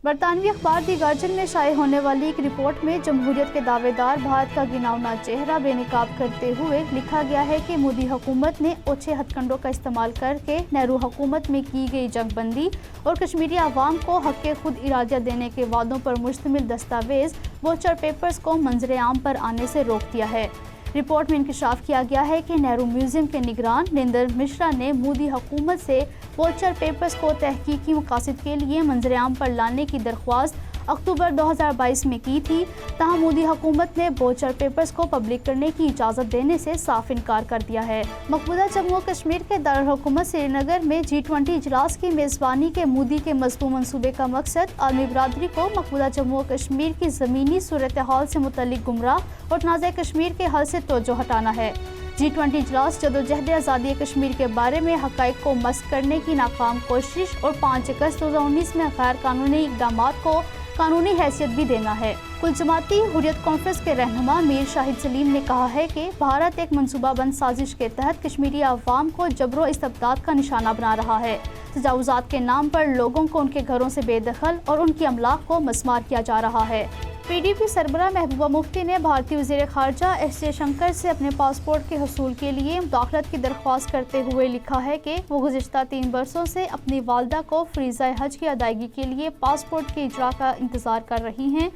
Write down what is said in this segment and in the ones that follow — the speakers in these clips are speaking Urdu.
برطانوی اخبار دی گارجن میں شائع ہونے والی ایک رپورٹ میں جمہوریت کے دعوے دار بھارت کا گناؤنا چہرہ بے نقاب کرتے ہوئے لکھا گیا ہے کہ مودی حکومت نے اوچھے ہتھ کنڈوں کا استعمال کر کے نہرو حکومت میں کی گئی جنگ بندی اور کشمیری عوام کو حق خود ارادہ دینے کے وعدوں پر مشتمل دستاویز ووچر پیپرز کو منظر عام پر آنے سے روک دیا ہے۔ رپورٹ میں انکشاف کیا گیا ہے کہ نہرو میوزیم کے نگران نریندر مشرا نے مودی حکومت سے ووچر پیپرز کو تحقیقی مقاصد کے لیے منظر عام پر لانے کی درخواست اکتوبر 2022 میں کی تھی، تاہم مودی حکومت نے ووچر پیپرز کو پبلک کرنے کی اجازت دینے سے صاف انکار کر دیا ہے۔ مقبوضہ جموں و کشمیر کے دارالحکومت سری نگر میں G20 اجلاس کی میزبانی کے مودی کے مضمون منصوبے کا مقصد عالمی برادری کو مقبوضہ جموں و کشمیر کی زمینی صورتحال سے متعلق گمراہ اور تنازع کشمیر کے حل سے توجہ ہٹانا ہے۔ G20 اجلاس جدوجہد آزادی کشمیر کے بارے میں حقائق کو مسخ کرنے کی ناکام کوشش اور 5 اگست 2019 میں غیر قانونی اقدامات کو قانونی حیثیت بھی دینا ہے۔ کل جماعتی حریت کانفرنس کے رہنما میر شاہد سلیم نے کہا ہے کہ بھارت ایک منصوبہ بند سازش کے تحت کشمیری عوام کو جبر و استبداد کا نشانہ بنا رہا ہے۔ تجاوزات کے نام پر لوگوں کو ان کے گھروں سے بے دخل اور ان کی املاک کو مسمار کیا جا رہا ہے۔ PDP سربراہ محبوبہ مفتی نے بھارتی وزیر خارجہ ایس جے شنکر سے اپنے پاسپورٹ کے حصول کے لیے مداخلت کی درخواست کرتے ہوئے لکھا ہے کہ وہ گزشتہ 3 برسوں سے اپنی والدہ کو فریضہ حج کی ادائیگی کے لیے پاسپورٹ کے اجرا کا انتظار کر رہی ہیں۔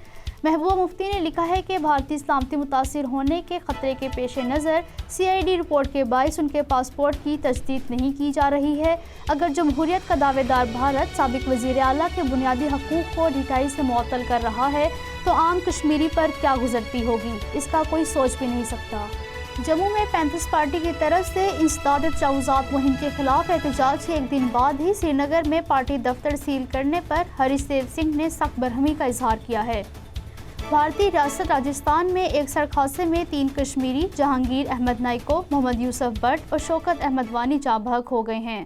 محبوبہ مفتی نے لکھا ہے کہ بھارتی سلامتی متاثر ہونے کے خطرے کے پیش نظر CID رپورٹ کے باعث ان کے پاسپورٹ کی تجدید نہیں کی جا رہی ہے۔ اگر جمہوریت کا دعوے دار بھارت سابق وزیر اعلیٰ کے بنیادی حقوق کو ڈھٹائی سے معطل کر رہا ہے تو عام کشمیری پر کیا گزرتی ہوگی، اس کا کوئی سوچ بھی نہیں سکتا۔ جموں میں پینتھرز پارٹی کی طرف سے انسداد تجاوزات مہم کے خلاف احتجاج کے ایک دن بعد ہی سری نگر میں پارٹی دفتر سیل کرنے پر ہریش دیو سنگھ نے سخت برہمی کا اظہار کیا ہے۔ بھارتی ریاست راجستھان میں ایک سڑک حادثے میں 3 کشمیری جہانگیر احمد نائکو، محمد یوسف بٹ اور شوکت احمد وانی جاں بحق ہو گئے ہیں۔